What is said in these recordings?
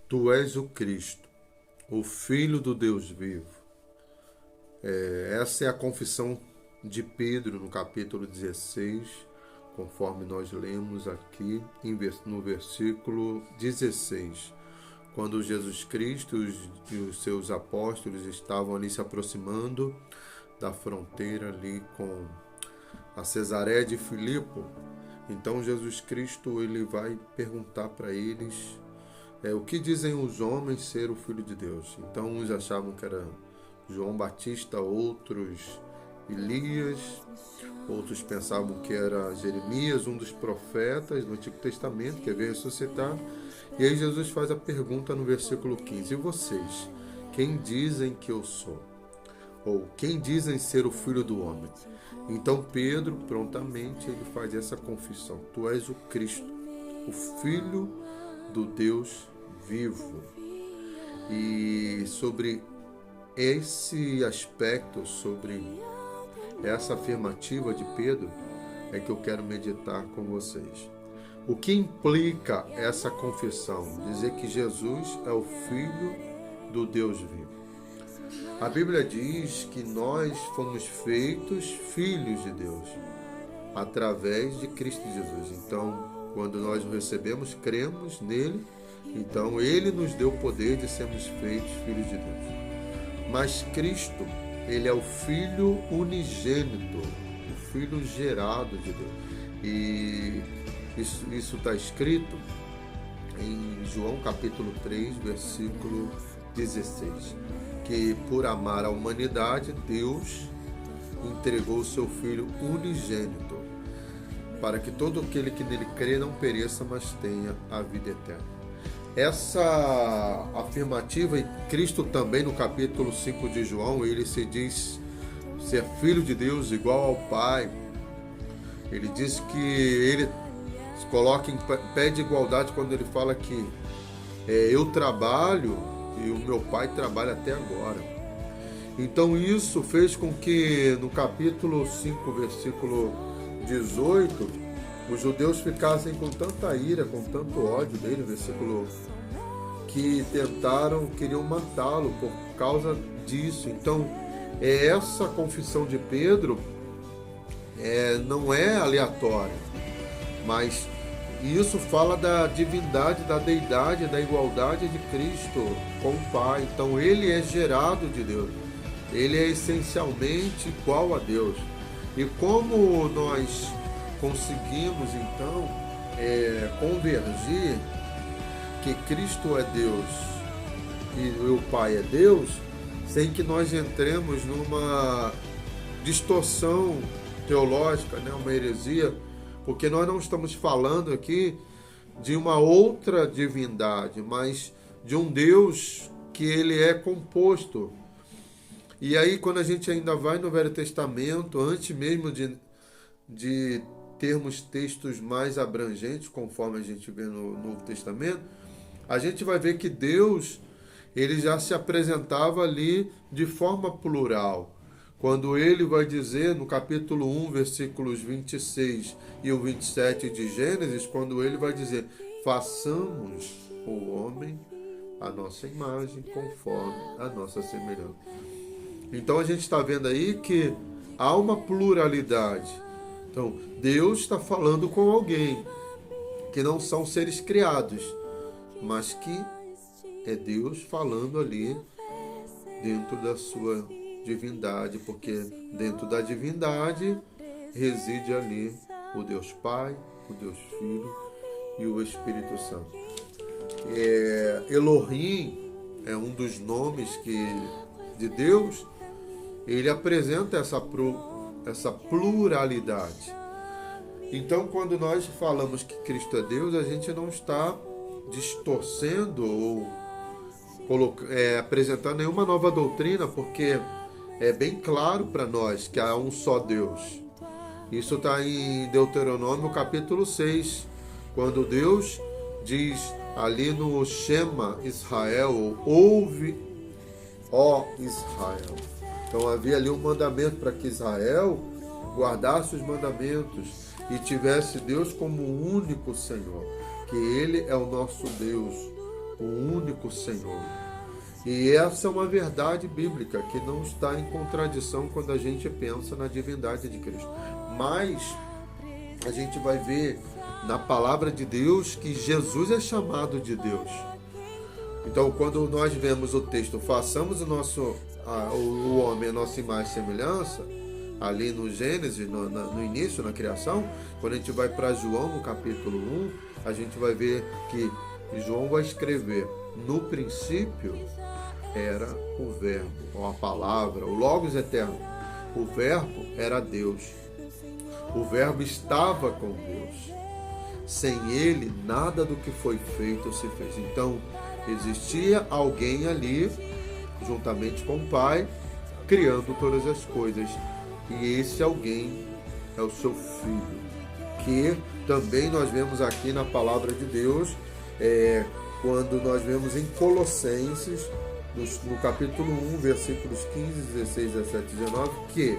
Tu és o Cristo, o Filho do Deus vivo. Essa é a confissão de Pedro no capítulo 16, conforme nós lemos aqui no versículo 16. Quando Jesus Cristo e os seus apóstolos estavam ali se aproximando da fronteira ali com a Cesareia de Filipe, então Jesus Cristo ele vai perguntar para eles o que dizem os homens ser o Filho de Deus. Então uns achavam que era João Batista, outros Elias, outros pensavam que era Jeremias, um dos profetas do Antigo Testamento que veio ressuscitar. E aí Jesus faz a pergunta no versículo 15: e vocês, quem dizem que eu sou? Ou quem dizem ser o Filho do Homem? Então Pedro prontamente ele faz essa confissão: tu és o Cristo, o Filho do Deus vivo. E sobre esse aspecto, sobre essa afirmativa de Pedro, é que eu quero meditar com vocês. O que implica essa confissão? Dizer que Jesus é o Filho do Deus vivo. A Bíblia diz que nós fomos feitos filhos de Deus através de Cristo Jesus. Então, quando nós o recebemos, cremos nele, então ele nos deu o poder de sermos feitos filhos de Deus. Mas Cristo, ele é o Filho unigênito, o Filho gerado de Deus. E isso está escrito em João capítulo 3, versículo 16. Que por amar a humanidade, Deus entregou o seu Filho unigênito, para que todo aquele que nele crê não pereça, mas tenha a vida eterna. Essa afirmativa, e Cristo também no capítulo 5 de João, ele se diz ser filho de Deus igual ao Pai. Ele diz que ele se coloca em pé de igualdade quando ele fala que eu trabalho e o meu Pai trabalha até agora. Então isso fez com que no capítulo 5, versículo 18, os judeus ficassem com tanta ira, com tanto ódio dele, versículo, que queriam matá-lo por causa disso. Então, essa confissão de Pedro não é aleatória, mas isso fala da divindade, da deidade, da igualdade de Cristo com o Pai. Então, ele é gerado de Deus, ele é essencialmente igual a Deus. E como nós conseguimos então convergir que Cristo é Deus e o Pai é Deus, sem que nós entremos numa distorção teológica, uma heresia, porque nós não estamos falando aqui de uma outra divindade, mas de um Deus que ele é composto. E aí quando a gente ainda vai no Velho Testamento, antes mesmo de termos textos mais abrangentes, conforme a gente vê no Novo Testamento, a gente vai ver que Deus ele já se apresentava ali de forma plural. Quando ele vai dizer no capítulo 1, versículos 26 e o 27 de Gênesis, quando ele vai dizer: façamos o homem a nossa imagem, conforme a nossa semelhança. Então a gente está vendo aí que há uma pluralidade. Então, Deus está falando com alguém que não são seres criados, mas que é Deus falando ali dentro da sua divindade, porque dentro da divindade reside ali o Deus Pai, o Deus Filho e o Espírito Santo. Elohim é um dos nomes de Deus. Ele apresenta essa pluralidade. Então, quando nós falamos que Cristo é Deus, a gente não está distorcendo ou apresentando nenhuma nova doutrina, porque é bem claro para nós que há um só Deus. Isso está em Deuteronômio capítulo 6, quando Deus diz ali no Shema Israel, ouve, ó Israel. Então havia ali um mandamento para que Israel guardasse os mandamentos e tivesse Deus como o único Senhor, que ele é o nosso Deus, o único Senhor. E essa é uma verdade bíblica que não está em contradição quando a gente pensa na divindade de Cristo. Mas a gente vai ver na palavra de Deus que Jesus é chamado de Deus. Então, quando nós vemos o texto, façamos o homem a nossa imagem e semelhança, ali no Gênesis, no início, na criação, quando a gente vai para João, no capítulo 1, a gente vai ver que João vai escrever: no princípio era o verbo, ou a palavra, o Logos eterno. O verbo era Deus. O verbo estava com Deus. Sem ele, nada do que foi feito se fez. Então, existia alguém ali, juntamente com o Pai, criando todas as coisas. E esse alguém é o seu Filho, que também nós vemos aqui na palavra de Deus, quando nós vemos em Colossenses, no capítulo 1, versículos 15, 16, 17 e 19, que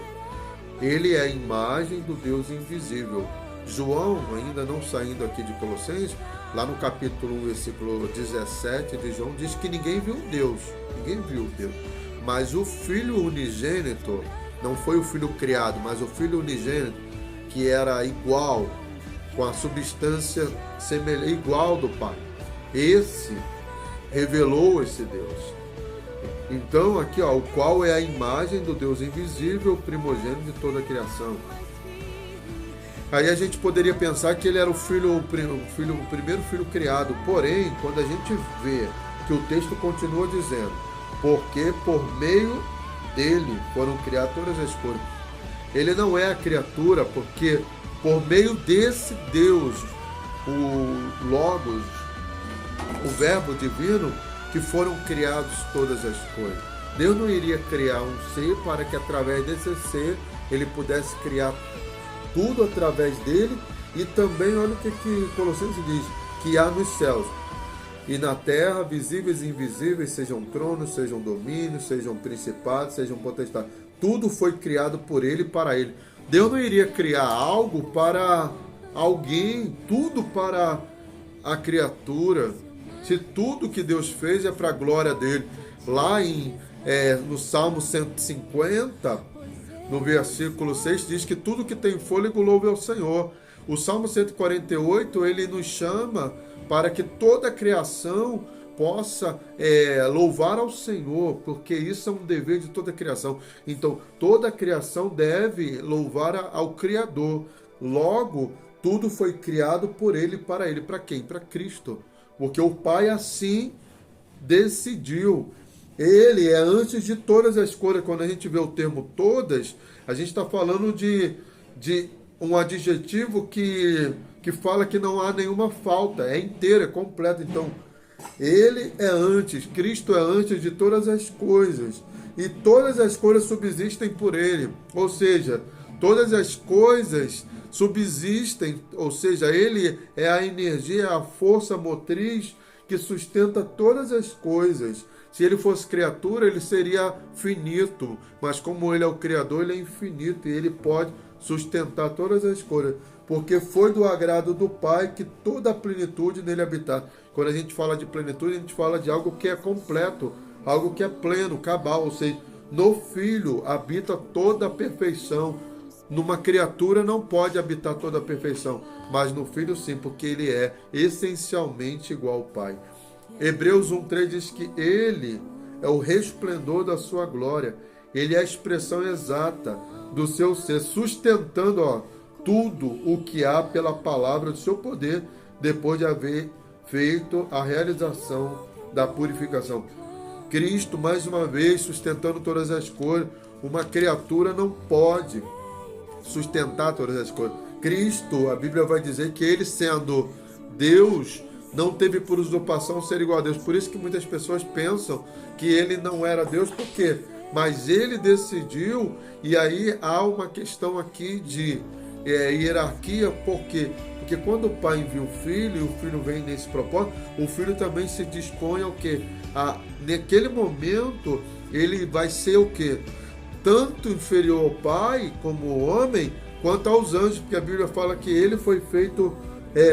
ele é a imagem do Deus invisível. João, ainda não saindo aqui de Colossenses, lá no capítulo 1, versículo 17 de João, diz que ninguém viu Deus, mas o Filho unigênito, não foi o Filho criado, mas o Filho unigênito, que era igual, com a substância igual do Pai, esse revelou esse Deus. Então aqui, o qual é a imagem do Deus invisível, primogênito de toda a criação. Aí a gente poderia pensar que ele era o primeiro filho criado. Porém, quando a gente vê que o texto continua dizendo, porque por meio dele foram criadas todas as coisas. Ele não é a criatura, porque por meio desse Deus, o Logos, o Verbo divino, que foram criadas todas as coisas. Deus não iria criar um ser para que através desse ser ele pudesse criar tudo através dele. E também, olha o que Colossenses diz, que há nos céus e na terra, visíveis e invisíveis, sejam tronos, sejam domínios, sejam principados, sejam potestades. Tudo foi criado por ele e para ele. Deus não iria criar algo para alguém, tudo para a criatura. Se tudo que Deus fez é para a glória dele. Lá no Salmo 150, no versículo 6, diz que tudo que tem fôlego louve ao Senhor. O Salmo 148, ele nos chama para que toda a criação possa louvar ao Senhor, porque isso é um dever de toda a criação. Então, toda a criação deve louvar ao Criador. Logo, tudo foi criado por ele e para ele. Para quem? Para Cristo. Porque o Pai assim decidiu. Ele é antes de todas as coisas. Quando a gente vê o termo todas, a gente está falando de um adjetivo que fala que não há nenhuma falta. É inteiro, é completo. Então, ele é antes. Cristo é antes de todas as coisas. E todas as coisas subsistem por ele. Ou seja, todas as coisas subsistem, ou seja, ele é a energia, a força motriz que sustenta todas as coisas. Se ele fosse criatura, ele seria finito, mas como ele é o Criador, ele é infinito e ele pode sustentar todas as coisas, porque foi do agrado do Pai que toda a plenitude nele habitar. Quando a gente fala de plenitude, a gente fala de algo que é completo, algo que é pleno, cabal, ou seja, no Filho habita toda a perfeição. Numa criatura não pode habitar toda a perfeição, mas no Filho sim, porque ele é essencialmente igual ao Pai. Hebreus 1,3 diz que ele é o resplendor da sua glória, ele é a expressão exata do seu ser, sustentando tudo o que há pela palavra do seu poder, depois de haver feito a realização da purificação. Cristo, mais uma vez, sustentando todas as coisas. Uma criatura não pode sustentar todas as coisas. Cristo, a Bíblia vai dizer que ele, sendo Deus, não teve por usurpação ser igual a Deus. Por isso que muitas pessoas pensam que ele não era Deus. Por quê? Mas ele decidiu, e aí há uma questão aqui de hierarquia. Por quê? Porque quando o Pai envia o Filho, e o Filho vem nesse propósito, o Filho também se dispõe ao quê? Naquele momento, ele vai ser o quê? Tanto inferior ao Pai, como homem, quanto aos anjos, porque a Bíblia fala que ele foi feito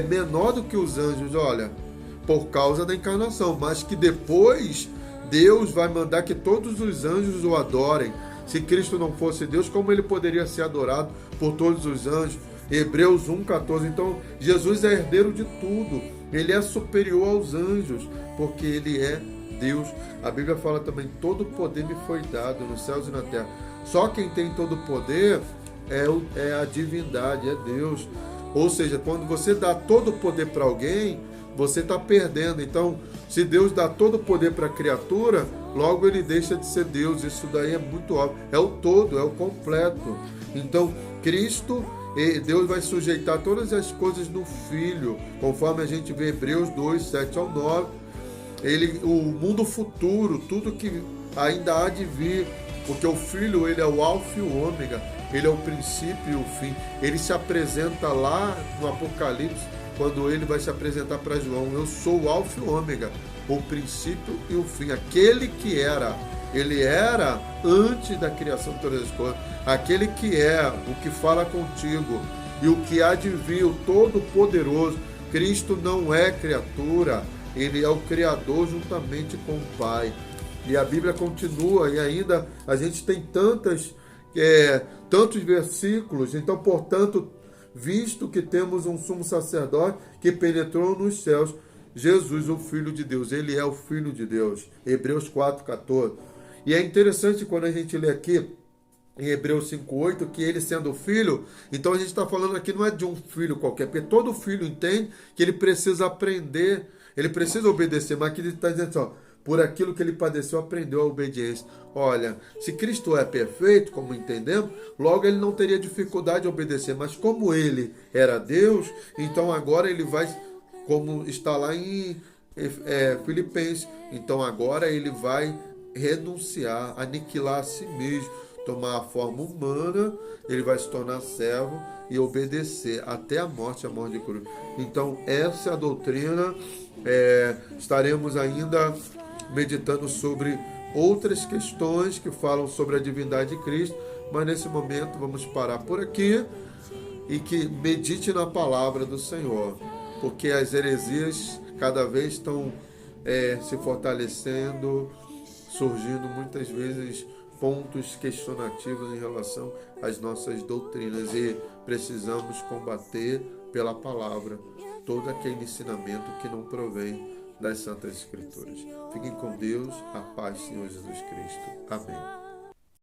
menor do que os anjos. Olha, por causa da encarnação, mas que depois Deus vai mandar que todos os anjos o adorem. Se Cristo não fosse Deus, como ele poderia ser adorado por todos os anjos? Hebreus 1,14. Então, Jesus é herdeiro de tudo. Ele é superior aos anjos, porque ele é Deus. A Bíblia fala também, todo poder me foi dado nos céus e na terra. Só quem tem todo poder é a divindade, é Deus. Ou seja, quando você dá todo o poder para alguém, você está perdendo. Então, se Deus dá todo o poder para a criatura, logo ele deixa de ser Deus. Isso daí é muito óbvio. É o todo, é o completo. Então, Cristo, Deus vai sujeitar todas as coisas no Filho, conforme a gente vê Hebreus 2, 7 ao 9. O mundo futuro, tudo que ainda há de vir, porque o Filho, ele é o alfa e o ômega, ele é o princípio e o fim. Ele se apresenta lá no Apocalipse, quando ele vai se apresentar para João: eu sou o alfa e o ômega, o princípio e o fim, aquele que era. Ele era antes da criação de todas as coisas, aquele que é, o que fala contigo e o que há de vir, o Todo-Poderoso. Cristo não é criatura, ele é o Criador juntamente com o Pai. E a Bíblia continua, e ainda a gente tem tantos versículos. Então, portanto, visto que temos um sumo sacerdote que penetrou nos céus, Jesus, o Filho de Deus, ele é o Filho de Deus. Hebreus 4,14. E é interessante quando a gente lê aqui em Hebreus 5,8, que ele sendo filho, então a gente está falando aqui não é de um filho qualquer, porque todo filho entende que ele precisa aprender, ele precisa obedecer, mas aqui ele está dizendo assim, por aquilo que ele padeceu, aprendeu a obediência. Olha, se Cristo é perfeito, como entendemos, logo ele não teria dificuldade de obedecer, mas como ele era Deus, então agora ele vai, como está lá em Filipenses, então agora ele vai renunciar, aniquilar a si mesmo, tomar a forma humana, ele vai se tornar servo e obedecer até a morte de cruz. Então essa é a doutrina. Estaremos ainda meditando sobre outras questões que falam sobre a divindade de Cristo, mas nesse momento vamos parar por aqui e que medite na palavra do Senhor, porque as heresias cada vez estão se fortalecendo, surgindo muitas vezes pontos questionativos em relação às nossas doutrinas, e precisamos combater pela palavra todo aquele ensinamento que não provém das Santas Escrituras. Fiquem com Deus, a paz do Senhor Jesus Cristo. Amém.